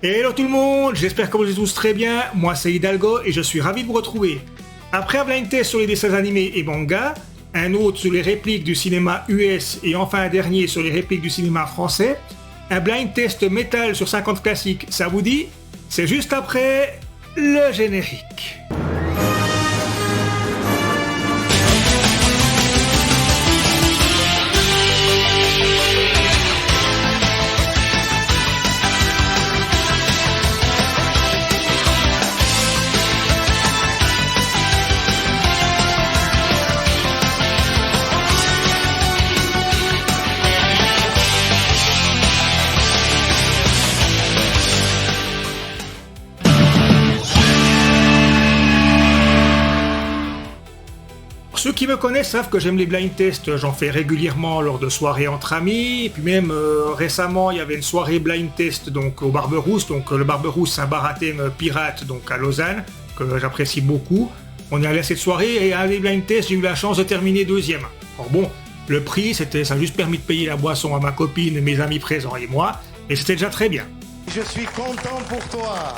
Hello tout le monde, j'espère que vous êtes tous très bien. Moi c'est Hidalgo et je suis ravi de vous retrouver. Après un blind test sur les dessins animés et mangas, un autre sur les répliques du cinéma US et enfin un dernier sur les répliques du cinéma français, un blind test métal sur 50 classiques, ça vous dit? C'est juste après le générique. Ceux qui me connaissent savent que j'aime les blind tests, j'en fais régulièrement lors de soirées entre amis, et puis même récemment il y avait une soirée blind test donc au Barberousse, donc le Barberousse c'est un bar à thème pirate donc à Lausanne, que j'apprécie beaucoup. On est allé à cette soirée et à un des blind tests j'ai eu la chance de terminer deuxième. Alors bon, le prix ça a juste permis de payer la boisson à ma copine, mes amis présents et moi, et c'était déjà très bien. Je suis content pour toi.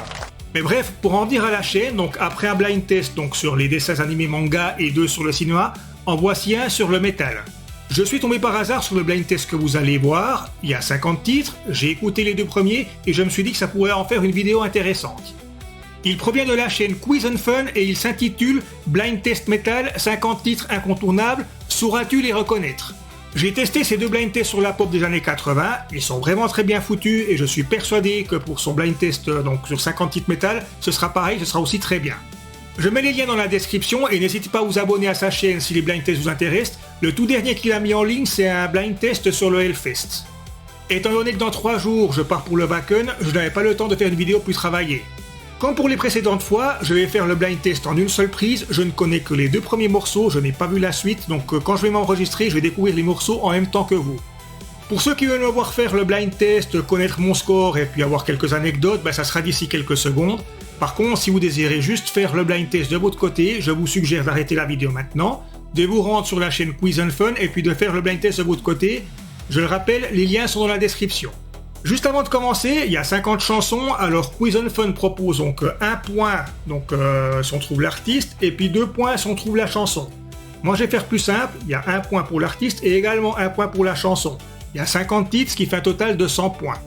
Mais bref, pour en dire à la chaîne, donc après un blind test donc sur les dessins animés manga et 2 sur le cinéma, en voici un sur le métal. Je suis tombé par hasard sur le blind test que vous allez voir, il y a 50 titres, j'ai écouté les 2 premiers et je me suis dit que ça pourrait en faire une vidéo intéressante. Il provient de la chaîne Quiz and Fun et il s'intitule Blind Test Metal, 50 titres incontournables, sauras-tu les reconnaître? J'ai testé ces 2 blind tests sur la pop des années 80, ils sont vraiment très bien foutus et je suis persuadé que pour son blind test donc sur 50 titres métal, ce sera pareil, ce sera aussi très bien. Je mets les liens dans la description et n'hésitez pas à vous abonner à sa chaîne si les blind tests vous intéressent. Le tout dernier qu'il a mis en ligne, c'est un blind test sur le Hellfest. Étant donné que dans 3 jours, je pars pour le Wacken, je n'avais pas le temps de faire une vidéo plus travaillée. Comme pour les précédentes fois, je vais faire le blind test en une seule prise, je ne connais que les 2 premiers morceaux, je n'ai pas vu la suite, donc quand je vais m'enregistrer, je vais découvrir les morceaux en même temps que vous. Pour ceux qui veulent me voir faire le blind test, connaître mon score et puis avoir quelques anecdotes, ça sera d'ici quelques secondes. Par contre, si vous désirez juste faire le blind test de votre côté, je vous suggère d'arrêter la vidéo maintenant, de vous rendre sur la chaîne Quiz and Fun et puis de faire le blind test de votre côté. Je le rappelle, les liens sont dans la description. Juste avant de commencer, il y a 50 chansons, alors Quiz and Fun propose donc 1 point si on trouve l'artiste, et puis 2 points si on trouve la chanson. Moi je vais faire plus simple, il y a 1 point pour l'artiste et également 1 point pour la chanson. Il y a 50 titres, ce qui fait un total de 100 points.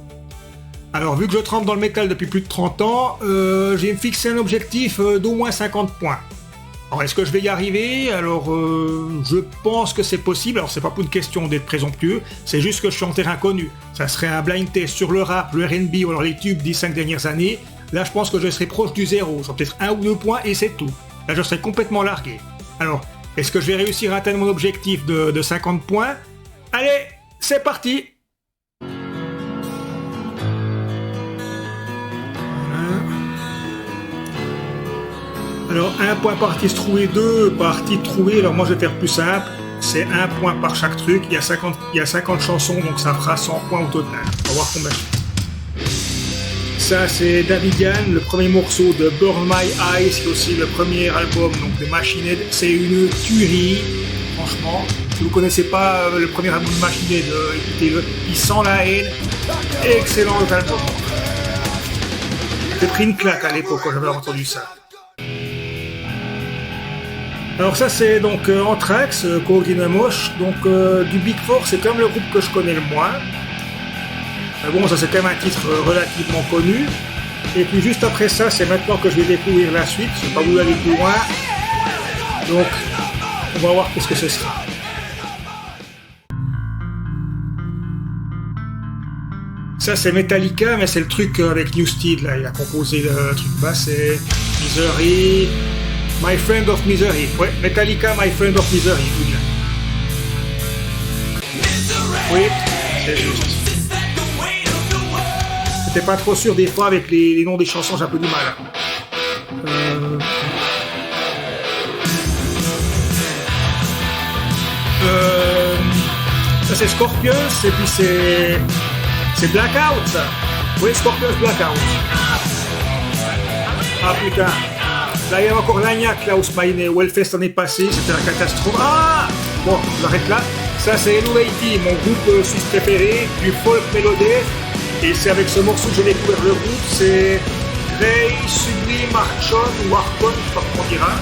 Alors vu que je trempe dans le métal depuis plus de 30 ans, j'ai fixé un objectif d'au moins 50 points. Alors est-ce que je vais y arriver? Alors je pense que c'est possible, alors c'est pas pour une question d'être présomptueux, c'est juste que je suis en terrain connu. Ça serait un blind test sur le rap, le R&B ou alors les tubes des 5 dernières années. Là je pense que je serai proche du zéro, j'aurai peut-être 1 ou 2 points et c'est tout. Là je serai complètement largué. Alors, est-ce que je vais réussir à atteindre mon objectif de 50 points? Allez, c'est parti! Alors 1 point par artiste trouvé, 2 par titre trouvé, alors moi je vais faire plus simple, c'est 1 point par chaque truc, il y a 50 chansons donc ça fera 100 points au total, on va voir combien. Ça c'est David Yann, le premier morceau de Burn My Eyes, qui est aussi le premier album donc, de Machine Head, c'est une tuerie, franchement, si vous connaissez pas le premier album de Machine Head, écoutez-le, il sent la haine, excellent album. J'ai pris une claque à l'époque quand j'avais entendu ça. Alors ça c'est donc Anthrax, Cold in a Mosh, donc du Big Four, c'est quand même le groupe que je connais le moins. Mais bon, ça c'est quand même un titre relativement connu. Et puis juste après ça, c'est maintenant que je vais découvrir la suite, je ne vais pas vouloir aller plus loin. Donc, on va voir qu'est-ce que ce sera. Ça c'est Metallica, mais c'est le truc avec Newsted, là, il a composé le truc bas, c'est Misery... My Friend of Misery, ouais, Metallica, My Friend of Misery, tout bien. Oui, c'est juste. J'étais pas trop sûr des fois avec les noms des chansons, j'ai un peu du mal. Ça c'est Scorpions, et puis c'est Blackout, ça. Oui, Scorpions Blackout. Ah putain. Là, il y a encore l'agnac, là, au Smiley. Hellfest l'année passée, c'était la catastrophe. Ah! Bon, j'arrête là. Ça, c'est Hello Haiti, mon groupe suisse préféré, du folk mélodie. Et c'est avec ce morceau que j'ai découvert le groupe, c'est Ray Sublime Archon ou Archon, je sais pas comment on dira.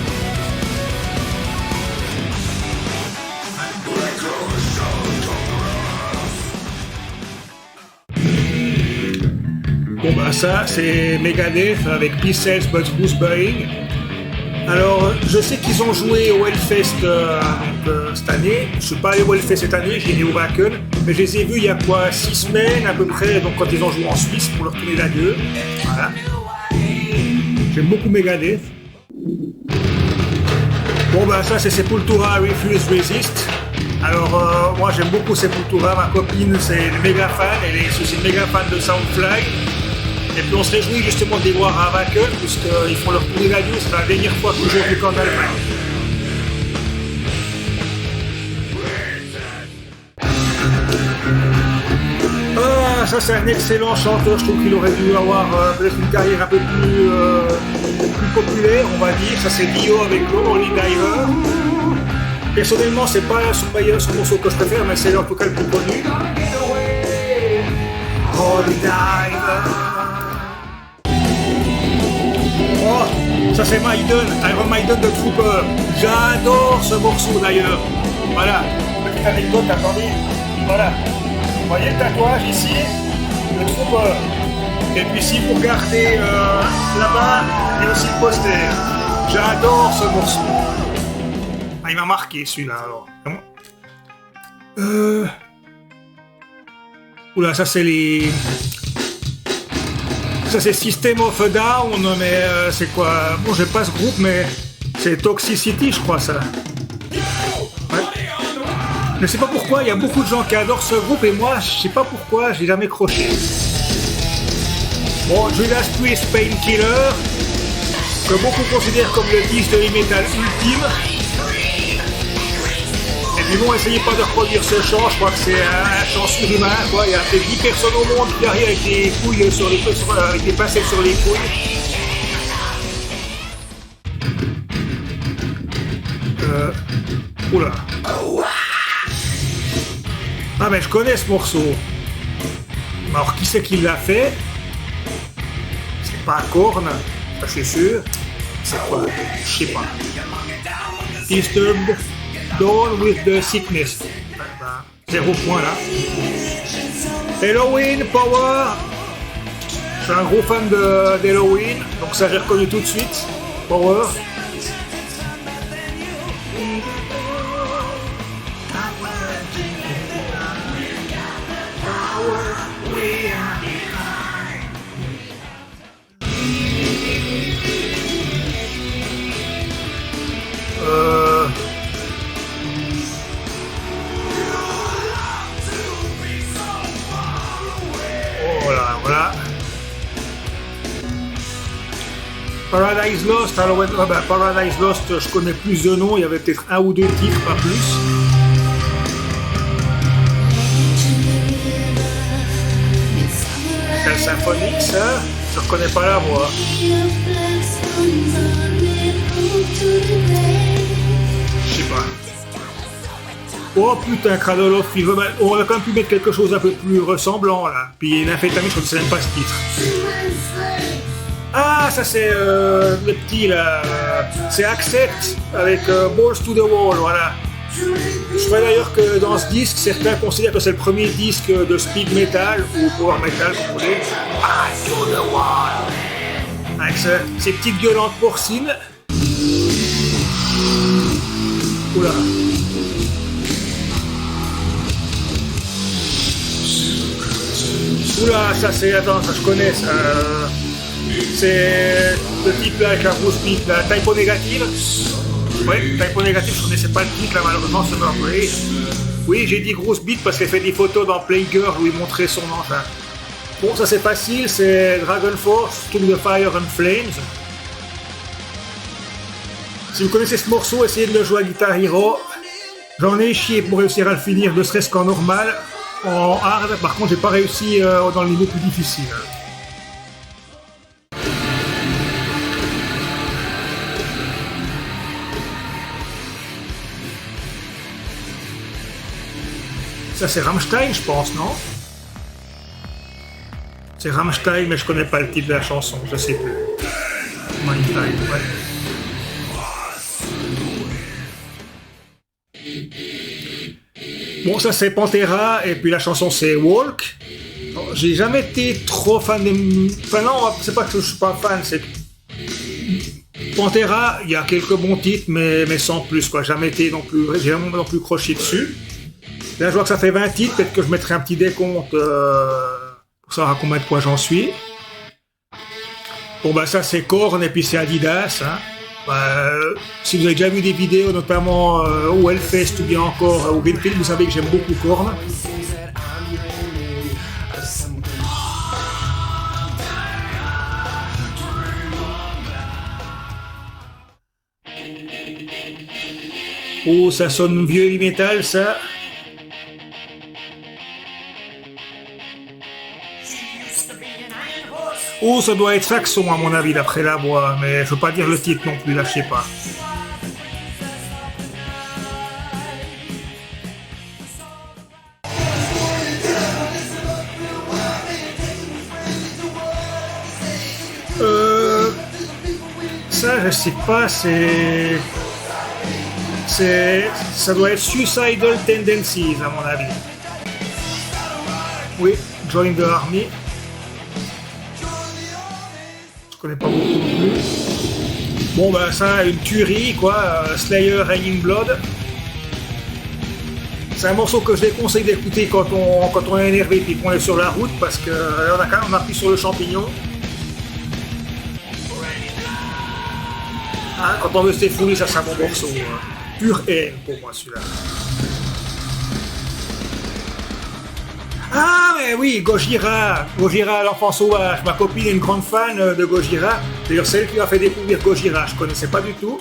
Bon bah ça c'est Megadeth avec Be Safe But Who's Buying. Alors je sais qu'ils ont joué au Hellfest cette année. Je suis pas allé au Hellfest cette année, j'ai été au Wacken, mais je les ai vus il y a quoi 6 semaines à peu près, donc quand ils ont joué en Suisse pour leur tournée d'adieu. Voilà. J'aime beaucoup Megadeth. Bon bah ça c'est Sepultura Refuse Resist. Alors moi j'aime beaucoup Sepultura, ma copine c'est une méga fan, elle est aussi une méga fan de Soundfly. Et puis on se réjouit justement de les voir à Wacken, puisqu'ils font leur tournée d'adieu, c'est la dernière fois que je joue en Allemagne. Ah, ça c'est un excellent chanteur, je trouve qu'il aurait dû avoir peut-être une carrière un peu plus populaire, on va dire. Ça c'est Dio avec Holy Diver. Personnellement, c'est pas son morceau que je préfère, mais c'est en tout cas le plus connu. Holy Diver. Oh, ça c'est Maiden, Iron Maiden de Trooper. J'adore ce morceau d'ailleurs. Voilà, petite anecdote, attendez. Voilà, vous voyez le tatouage ici, le Trooper. Et puis ici, vous regardez là-bas, il y a aussi le poster. J'adore ce morceau. Ah, il m'a marqué celui-là alors. Oula, ça c'est les... Ça c'est System of a Down, mais c'est quoi? Bon, j'ai pas ce groupe, mais c'est Toxicity, je crois, ça. Ouais. Je sais pas pourquoi, il y a beaucoup de gens qui adorent ce groupe, et moi, je sais pas pourquoi, j'ai jamais croché. Bon, Judas Priest Painkiller, que beaucoup considèrent comme le disque de heavy metal ultime. Et puis bon, essayez pas de reproduire ce chant, je crois que c'est un chant surhumain, quoi. Il y a peut-être 10 personnes au monde qui arrivent avec des couilles sur les avec des pincettes sur les couilles. Oula. Ah mais je connais ce morceau. Alors qui c'est qui l'a fait? C'est pas Korn, ça je suis sûr. C'est quoi? Je sais pas. Disturbed. Dawn with the Sickness. 0 point là. Halloween Power. Je suis un gros fan d'Halloween, donc ça j'ai reconnu tout de suite. Power. Voilà. Paradise Lost, alors ouais, Paradise Lost, je connais plus de noms, il y avait peut-être 1 ou 2 titres, pas plus. C'est le symphonique, ça? Je reconnais pas la voix. Je sais pas. Oh putain, Cradle of Filth, on aurait quand même pu mettre quelque chose un peu plus ressemblant là. Puis l'amphétamine, je crois que c'est même pas ce titre. Ah, ça c'est le petit là. C'est Accept avec Balls to the Wall, voilà. Je crois d'ailleurs que dans ce disque, certains considèrent que c'est le premier disque de speed metal ou power metal, comme vous voulez. Balls to the Wall. Avec ces petites gueulantes porcines. Oula. Oula, ça c'est... Attends, ça je connais, ça... C'est le type là avec la grosse pipe, la Typo Négative. Ouais, Typo Négative, je connaissais pas le titre là, malheureusement, ça m'a rappelé. Oui, j'ai dit grosse bite parce qu'elle fait des photos dans Playgirl où il montrait son engin. Bon, ça c'est facile, c'est Dragon Force, Through the Fire and Flames. Si vous connaissez ce morceau, essayez de le jouer à Guitar Hero. J'en ai chié pour réussir à le finir, ne serait-ce qu'en normal. En hard, par contre, j'ai pas réussi dans le niveau plus difficile. Ça, c'est Rammstein, je pense, non? C'est Rammstein, mais je connais pas le titre de la chanson, je sais plus. Mein Time, ouais. Bon, ça c'est Pantera, et puis la chanson c'est Walk. Bon, j'ai jamais été trop fan des... Enfin non, c'est pas que je suis pas fan, c'est que... Pantera, il y a quelques bons titres, mais sans plus, quoi. Jamais été non plus... J'ai jamais non plus croché dessus. Là, je vois que ça fait 20 titres, peut-être que je mettrai un petit décompte pour savoir à combien de points j'en suis. Bon, bah ça c'est Korn, et puis c'est Adidas, hein. Si vous avez déjà vu des vidéos, notamment au Hellfest ou bien encore au Greenfield, vous savez que j'aime beaucoup Korn. Oh, ça sonne vieux heavy metal, ça. Oh, ça doit être Saxon à mon avis d'après la voix, mais je veux pas dire le titre non plus, là je sais pas. Ça je sais pas, ça doit être Suicidal Tendencies à mon avis. Oui, Join the Army. Je connais pas beaucoup non plus. Bon ben ça, une tuerie quoi, Slayer Raining Blood. C'est un morceau que je déconseille d'écouter quand on est énervé et qu'on est sur la route parce que on appuie sur le champignon. Hein, quand on veut se défouler, ça c'est un bon morceau. Pure haine pour moi celui-là. Ah mais oui, Gojira, l'enfant sauvage. Ma copine est une grande fan de Gojira. D'ailleurs c'est elle qui m'a fait découvrir Gojira, je connaissais pas du tout.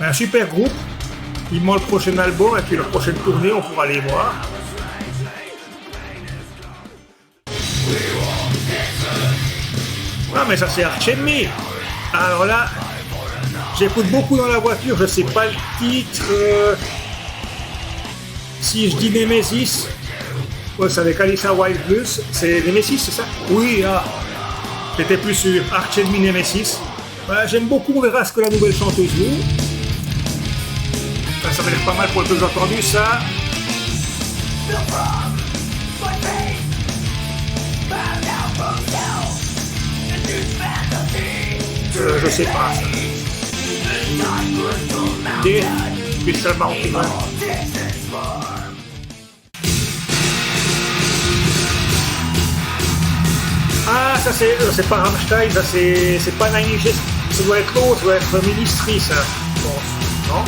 Un super groupe. Ils m'ont le prochain album et puis la prochaine tournée on pourra les voir. Ah mais ça c'est Arch Enemy. Alors là, j'écoute beaucoup dans la voiture, je sais pas le titre. Si je dis Nemesis, ouais, c'est avec Alissa Wild Blues, c'est Nemesis, c'est ça? Oui, ah, j'étais plus sûr. Arch Enemy Nemesis. Voilà, j'aime beaucoup, on verra ce que la nouvelle chanteuse joue. Ça m'a l'air pas mal pour le que j'ai entendu, ça. Je sais pas. Death, Crystal Mountain. Ah, ça c'est pas Rammstein, ça c'est pas Nine Inch, ça doit être l'autre, ça doit être Ministry, ça, je pense. Non?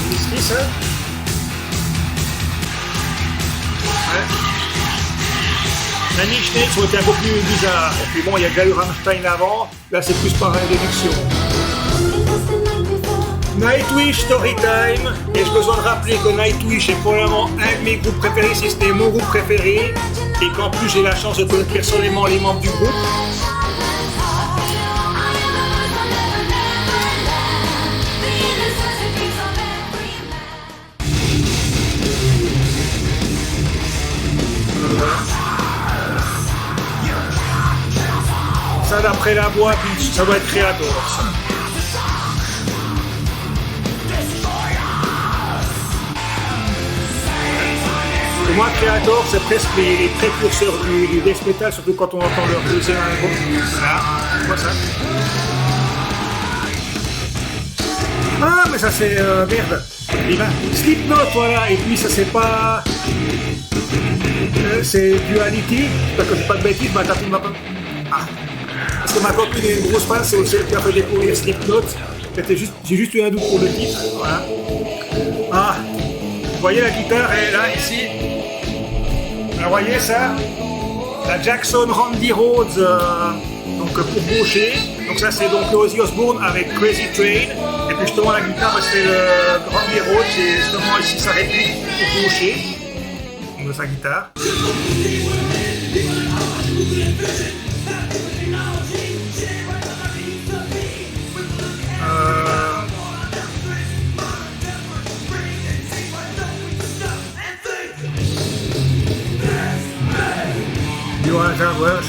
Ministry, ça? Ouais. Nine Inch Nails ont été un peu plus bizarre. Et puis bon, il y a déjà eu Rammstein avant, là c'est plus par introduction. Nightwish Storytime, et j'ai besoin de rappeler que Nightwish est probablement un de mes groupes préférés, si c'était mon groupe préféré, et qu'en plus j'ai la chance de connaître personnellement les membres du groupe. Ça d'après la voix, ça doit être Creator, ça. Pour moi, Creator, c'est presque les précurseurs du death metal, surtout quand on entend leur deuxième album. Voilà, c'est quoi ça? Ah, mais ça c'est... merde. Et ben, Slipknot, voilà, et puis ça c'est pas... c'est Duality, parce que j'ai pas de bêtises, ma copine m'a pas... Ah. Parce que ma copine est une grosse fan, c'est aussi elle qui a fait découvrir Slipknot. J'ai juste eu un doute pour le titre, voilà. Ah, vous voyez la guitare, elle est là, ici. Vous voyez ça? La Jackson Randy Rhodes, donc pour gaucher. Donc ça c'est donc Ozzy Osbourne avec Crazy Train. Et puis justement la guitare c'est le Randy Rhodes, et justement ici sa réplique pour gaucher de sa guitare.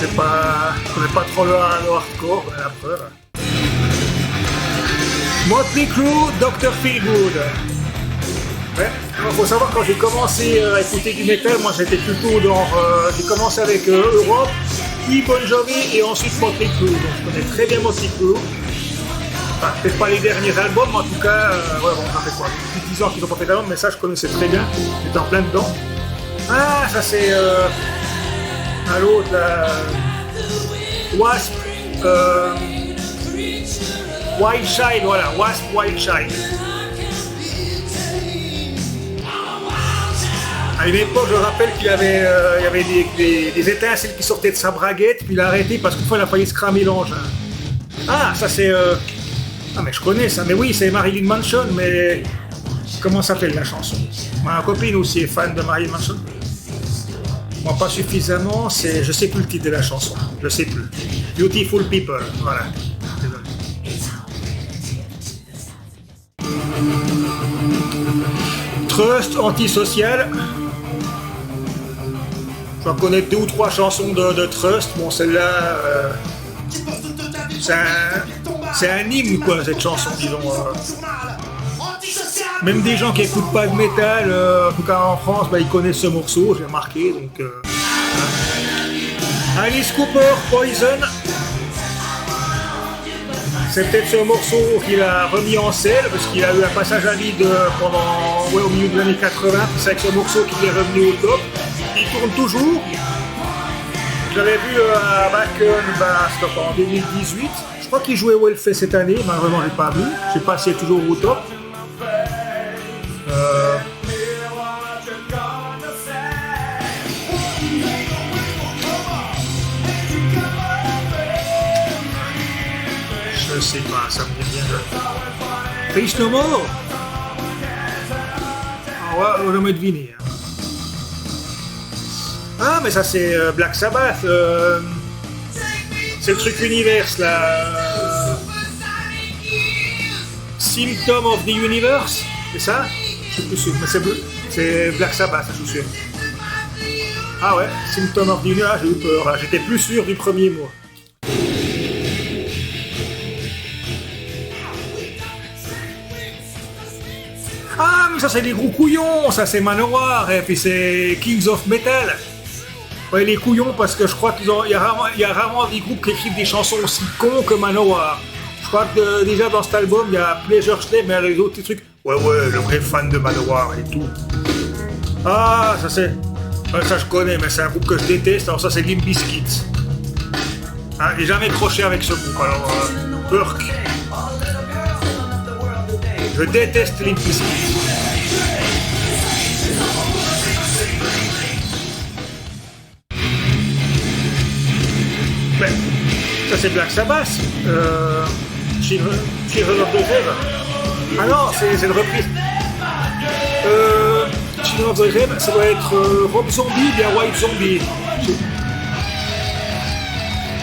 je connais pas trop le hardcore, la preuve. Motley Crue, Dr. Feelgood. Ouais, il faut savoir, quand j'ai commencé à écouter du métal, moi j'étais plutôt dans... j'ai commencé avec Europe, puis Bon Jovi et ensuite Motley Crue. Donc je connais très bien Motley Crue. Enfin, peut-être pas les derniers albums, mais en tout cas, ouais, bon, ça fait quoi, depuis 10 ans qu'ils ont pas fait d'album, mais ça je connaissais très bien, j'étais en plein dedans. Ah, ça c'est... à l'autre, là... Wasp... Wild Child, voilà, Wasp Wild Child. À une époque, je rappelle qu'il y avait des étincelles qui sortaient de sa braguette, puis il a arrêté parce qu'une fois il a failli se cramer l'engin. Ah, ça c'est... Ah, mais je connais ça, mais oui, c'est Marilyn Manson, mais... Comment s'appelle la chanson? Ma copine aussi est fan de Marilyn Manson. Moi, pas suffisamment, je sais plus le titre de la chanson, je sais plus. Beautiful People, voilà. Trust, Antisocial. Je vais connaître 2 ou 3 chansons de Trust. Bon, celle-là, c'est un hymne, quoi, cette chanson, disons. Même des gens qui n'écoutent pas de métal, en tout cas en France, bah, ils connaissent ce morceau, j'ai remarqué. Donc, Alice Cooper, Poison. C'est peut-être ce morceau qu'il a remis en scène, parce qu'il a eu un passage à vide pendant, ouais, au milieu de l'année 80. C'est avec ce morceau qu'il est revenu au top. Il tourne toujours. Je l'avais vu à Wacken, c'était en 2018. Je crois qu'il jouait au Hellfest cette année, malheureusement je l'ai pas vu. Je sais pas s'il est toujours au top. Je sais pas, ça me dit bien. Face No More. Ah ouais, on va me deviner. Ah, mais ça c'est Black Sabbath. C'est le truc Universe là. Symptom of the Universe, c'est ça? Je suis plus sûr, mais c'est Black Sabbath, je suis sûr. Ah ouais, Symptom of the Universe, j'ai eu peur là. J'étais plus sûr du premier mot. Ah, mais ça c'est les gros couillons, ça c'est Manowar, et puis c'est Kings of Metal. Ouais, les couillons, parce que je crois qu'il y a rarement des groupes qui écrivent des chansons aussi cons que Manowar. Je crois que déjà dans cet album, il y a Pleasure Slave, mais les autres trucs. Ouais, le vrai fan de Manowar et tout. Ah, ça c'est... Ouais, ça je connais, mais c'est un groupe que je déteste, alors ça c'est Limp Bizkit. Hein, j'ai jamais croché avec ce groupe, alors... Burke. Je déteste Limp Bizkit. Ben, ça c'est Black Sabbath. Children of the Grave. Ah non, c'est une reprise. Children of the Grave, ça doit être Rob Zombie bien White Zombie.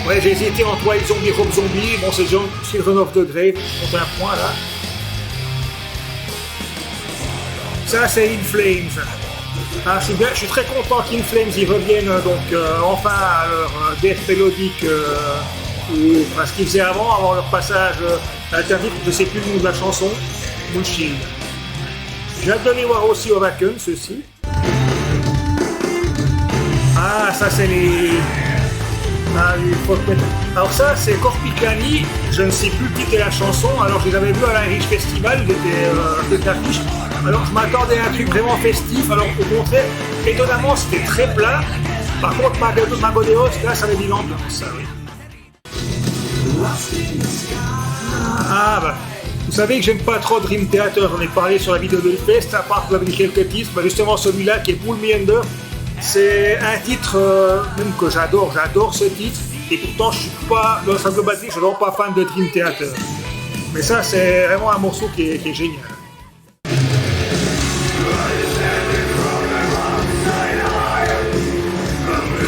Ouais, j'ai hésité entre White Zombie et Rob Zombie. Bon, c'est Children of the Grave. On fait un point là. Ça c'est In Flames. Ah, je suis très content qu'In Flames y reviennent donc enfin à leur death mélodique ou à ce qu'ils faisaient avant leur passage alternatif. Je ne sais plus le nom de la chanson. Moonshield. J'ai hâte de les voir aussi au Wacken, ceux-ci. Ah, ça c'est les... Ah, les folk metal. Alors ça c'est Corpicani, je ne sais plus le titre de la chanson, alors je les avais vus à l'Irish Festival, ils étaient affiches. Alors je m'attendais à un truc vraiment festif, alors au contraire, étonnamment c'était très plat. Par contre Magodeos, là ça avait mis l'ambiance, ça oui. Ah bah, vous savez que j'aime pas trop Dream Theater, j'en ai parlé sur la vidéo de Hellfest, à part que vous avez dit quelques titres, bah justement celui-là qui est Pull Me Under, c'est un titre même que j'adore ce titre, et pourtant je suis pas, dans sa globalité, je suis vraiment pas fan de Dream Theater. Mais ça c'est vraiment un morceau qui est génial.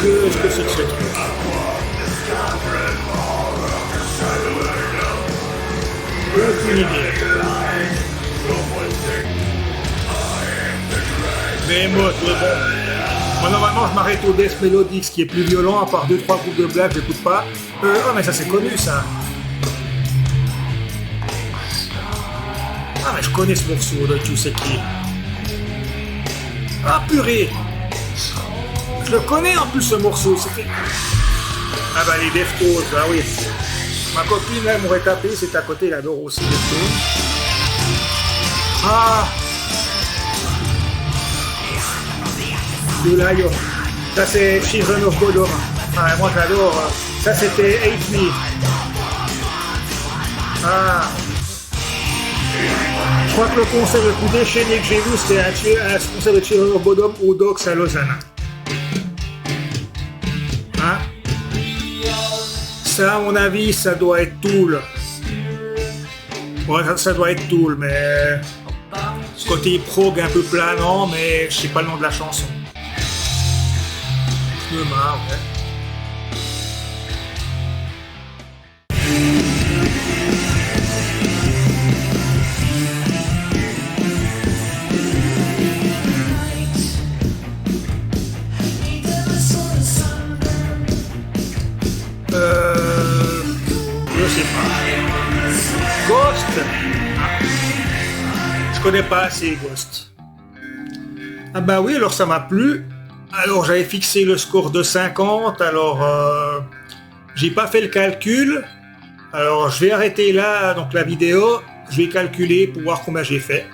Qu'est-ce que c'est que ce truc? Aucune idée. Behemoth, ouais bon. Moi, normalement, je m'arrête au Death Melodic, ce qui est plus violent, à part 2-3 groupes de blagues, j'écoute pas. Oh, mais ça, c'est connu, ça. Ah, mais je connais ce morceau de Tu sais qui. Ah, purée. Je le connais en plus, ce morceau. C'était... Ah, bah, les Deftones, ah oui. Ma copine, elle m'aurait tapé, c'est à côté, elle adore aussi Deftones. Ah. Le Lion. Ça, c'est Children of Bodom. Ah, moi, j'adore. Ça, c'était Hate Me. Ah. Je crois que le concert le plus déchaîné que j'ai vu, c'était un concert de Children of Bodom au Docks à Lausanne. Hein? Ça, à mon avis, ça doit être Tool. Ouais, ça doit être Tool, mais... Ce côté prog un peu planant, mais je sais pas le nom de la chanson. Je me marre, ouais. Je sais pas. Ghost. Je connais pas assez Ghost. Ah bah oui, alors ça m'a plu. Alors j'avais fixé le score de 50, alors j'ai pas fait le calcul. Alors je vais arrêter là donc la vidéo, je vais calculer pour voir combien j'ai fait.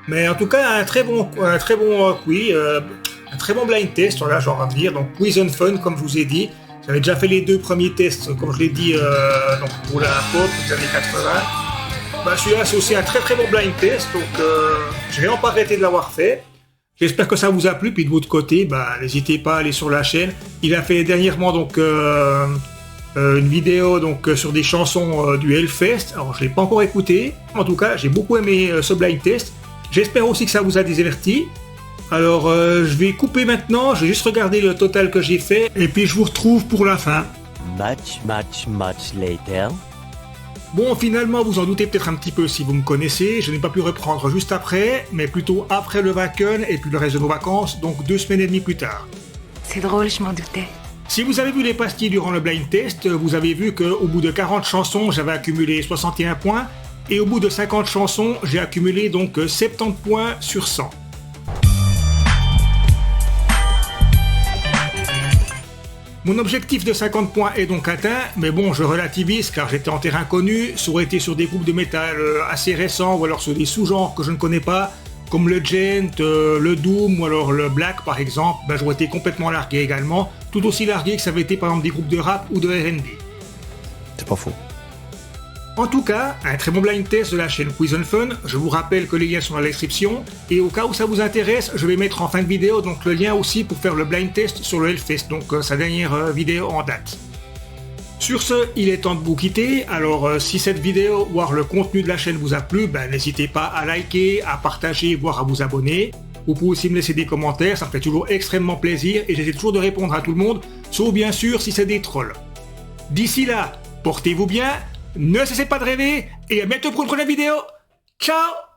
Mais en tout cas un très bon quiz, un très bon blind test, voilà, j'ai envie de dire. Donc Quiz and Fun comme je vous ai dit. J'avais déjà fait les 2 premiers tests, comme je l'ai dit, donc pour la pop des années 80. Bah, celui-là, c'est aussi un très très bon blind test, donc je vais pas arrêter de l'avoir fait. J'espère que ça vous a plu, puis de votre côté, bah, n'hésitez pas à aller sur la chaîne. Il a fait dernièrement donc, une vidéo donc, sur des chansons du Hellfest. Alors, je ne l'ai pas encore écouté. En tout cas, j'ai beaucoup aimé ce blind test. J'espère aussi que ça vous a diverti. Alors, je vais couper maintenant, je vais juste regarder le total que j'ai fait, et puis je vous retrouve pour la fin. Much later. Bon, finalement, vous en doutez peut-être un petit peu si vous me connaissez, je n'ai pas pu reprendre juste après, mais plutôt après le Wacken et puis le reste de nos vacances, donc 2 semaines et demie plus tard. C'est drôle, je m'en doutais. Si vous avez vu les pastilles durant le blind test, vous avez vu qu'au bout de 40 chansons, j'avais accumulé 61 points, et au bout de 50 chansons, j'ai accumulé donc 70 points sur 100. Mon objectif de 50 points est donc atteint, mais bon, je relativise car j'étais en terrain connu, ça aurait été sur des groupes de métal assez récents ou alors sur des sous-genres que je ne connais pas, comme le Gent, le Doom ou alors le Black par exemple, ben, j'aurais été complètement largué également, tout aussi largué que ça avait été par exemple des groupes de rap ou de R&B. C'est pas faux. En tout cas, un très bon blind test de la chaîne Quiz and Fun, je vous rappelle que les liens sont dans la description, et au cas où ça vous intéresse, je vais mettre en fin de vidéo donc le lien aussi pour faire le blind test sur le Hellfest, donc sa dernière vidéo en date. Sur ce, il est temps de vous quitter, alors si cette vidéo, voire le contenu de la chaîne vous a plu, ben, n'hésitez pas à liker, à partager, voire à vous abonner. Vous pouvez aussi me laisser des commentaires, ça me fait toujours extrêmement plaisir, et j'essaie toujours de répondre à tout le monde, sauf bien sûr si c'est des trolls. D'ici là, portez-vous bien, ne cessez pas de rêver, et à bientôt pour une prochaine vidéo. Ciao!